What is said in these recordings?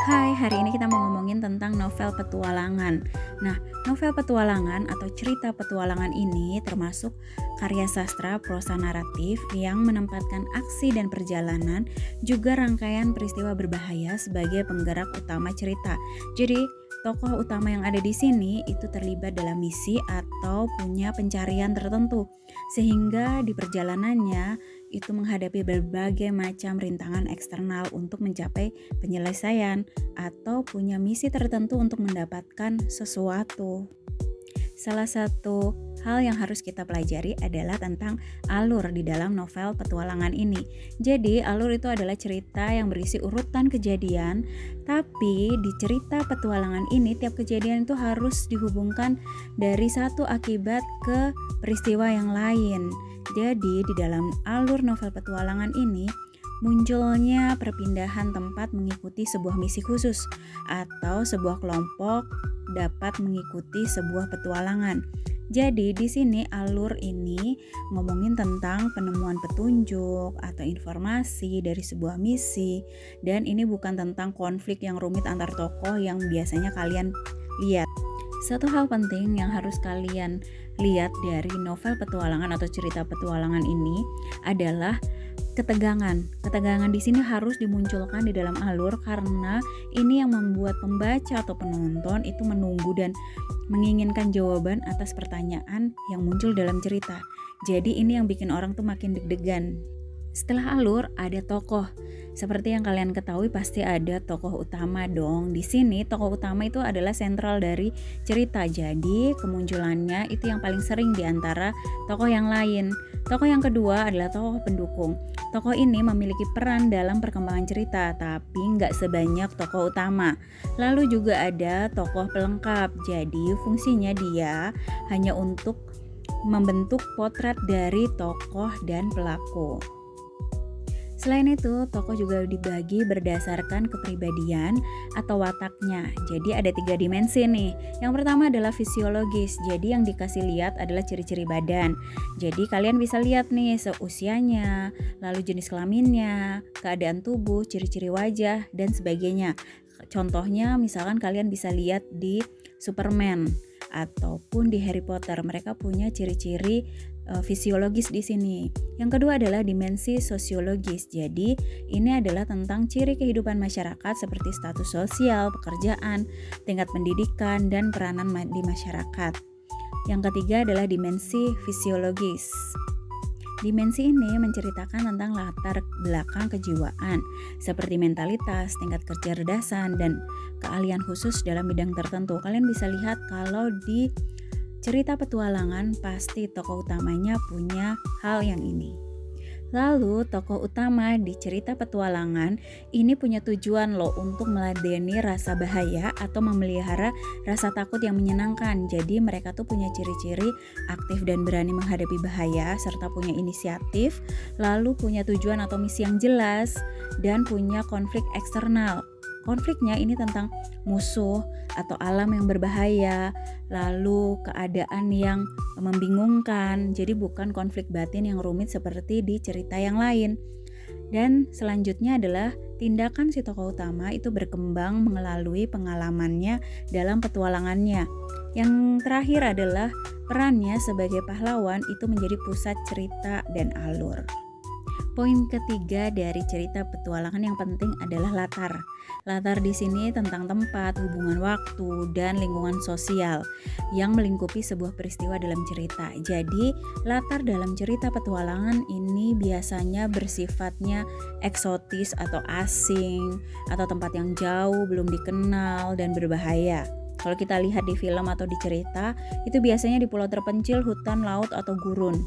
Hai, hari ini kita mau ngomongin tentang novel petualangan. Nah, novel petualangan atau cerita petualangan ini termasuk karya sastra prosa naratif yang menempatkan aksi dan perjalanan, juga rangkaian peristiwa berbahaya sebagai penggerak utama cerita. Jadi, tokoh utama yang ada di sini itu terlibat dalam misi atau punya pencarian tertentu, sehingga di perjalanannya itu menghadapi berbagai macam rintangan eksternal untuk mencapai penyelesaian atau punya misi tertentu untuk mendapatkan sesuatu. Salah satu hal yang harus kita pelajari adalah tentang alur di dalam novel petualangan ini. Jadi, alur itu adalah cerita yang berisi urutan kejadian, tapi di cerita petualangan ini tiap kejadian itu harus dihubungkan dari satu akibat ke peristiwa yang lain. Jadi, di dalam alur novel petualangan ini munculnya perpindahan tempat mengikuti sebuah misi khusus atau sebuah kelompok dapat mengikuti sebuah petualangan. Jadi di sini alur ini ngomongin tentang penemuan petunjuk atau informasi dari sebuah misi, dan ini bukan tentang konflik yang rumit antar tokoh yang biasanya kalian lihat. Satu hal penting yang harus kalian lihat dari novel petualangan atau cerita petualangan ini adalah ketegangan. Ketegangan di sini harus dimunculkan di dalam alur karena ini yang membuat pembaca atau penonton itu menunggu dan menginginkan jawaban atas pertanyaan yang muncul dalam cerita. Jadi ini yang bikin orang tuh makin deg-degan. Setelah alur ada tokoh. Seperti yang kalian ketahui pasti ada tokoh utama dong. Di sini tokoh utama itu adalah sentral dari cerita. Jadi kemunculannya itu yang paling sering di antara tokoh yang lain. Tokoh yang kedua adalah tokoh pendukung. Tokoh ini memiliki peran dalam perkembangan cerita, tapi nggak sebanyak tokoh utama. Lalu juga ada tokoh pelengkap. Jadi fungsinya dia hanya untuk membentuk potret dari tokoh dan pelaku. Selain itu, tokoh juga dibagi berdasarkan kepribadian atau wataknya. Jadi ada 3 dimensi nih. Yang pertama adalah fisiologis. Jadi yang dikasih lihat adalah ciri-ciri badan. Jadi kalian bisa lihat nih seusianya, lalu jenis kelaminnya, keadaan tubuh, ciri-ciri wajah, dan sebagainya. Contohnya misalkan kalian bisa lihat di Superman ataupun di Harry Potter, mereka punya ciri-ciri fisiologis di sini. Yang kedua adalah dimensi sosiologis. Jadi ini adalah tentang ciri kehidupan masyarakat seperti status sosial, pekerjaan, tingkat pendidikan, dan peranan di masyarakat. Yang ketiga adalah dimensi fisiologis. Dimensi ini menceritakan tentang latar belakang kejiwaan seperti mentalitas, tingkat kecerdasan, dan keahlian khusus dalam bidang tertentu. Kalian bisa lihat kalau di cerita petualangan pasti tokoh utamanya punya hal yang ini. Lalu tokoh utama di cerita petualangan ini punya tujuan loh untuk meladeni rasa bahaya atau memelihara rasa takut yang menyenangkan. Jadi mereka tuh punya ciri-ciri aktif dan berani menghadapi bahaya, serta punya inisiatif, lalu punya tujuan atau misi yang jelas, dan punya konflik eksternal. Konfliknya ini tentang musuh atau alam yang berbahaya, lalu keadaan yang membingungkan. Jadi bukan konflik batin yang rumit seperti di cerita yang lain. Dan selanjutnya adalah tindakan si tokoh utama itu berkembang melalui pengalamannya dalam petualangannya. Yang terakhir adalah perannya sebagai pahlawan itu menjadi pusat cerita dan alur. Poin ketiga dari cerita petualangan yang penting adalah latar. Latar di sini tentang tempat, hubungan waktu, dan lingkungan sosial yang melingkupi sebuah peristiwa dalam cerita. Jadi, latar dalam cerita petualangan ini biasanya bersifatnya eksotis atau asing, atau tempat yang jauh, belum dikenal, dan berbahaya. Kalau kita lihat di film atau di cerita, itu biasanya di pulau terpencil, hutan, laut, atau gurun.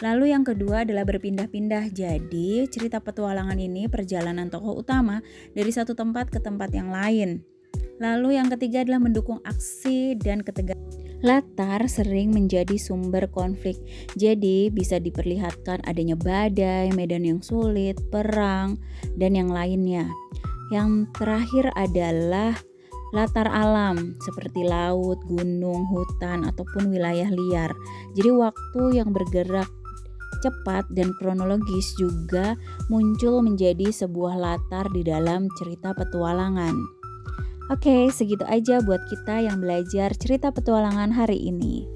Lalu yang kedua adalah berpindah-pindah. Jadi cerita petualangan ini perjalanan tokoh utama dari satu tempat ke tempat yang lain. Lalu yang ketiga adalah mendukung aksi dan ketegangan. Latar sering menjadi sumber konflik. Jadi bisa diperlihatkan adanya badai, medan yang sulit, perang, dan yang lainnya. Yang terakhir adalah latar alam seperti laut, gunung, hutan, ataupun wilayah liar. Jadi waktu yang bergerak cepat dan kronologis juga muncul menjadi sebuah latar di dalam cerita petualangan. Oke, segitu aja buat kita yang belajar cerita petualangan hari ini.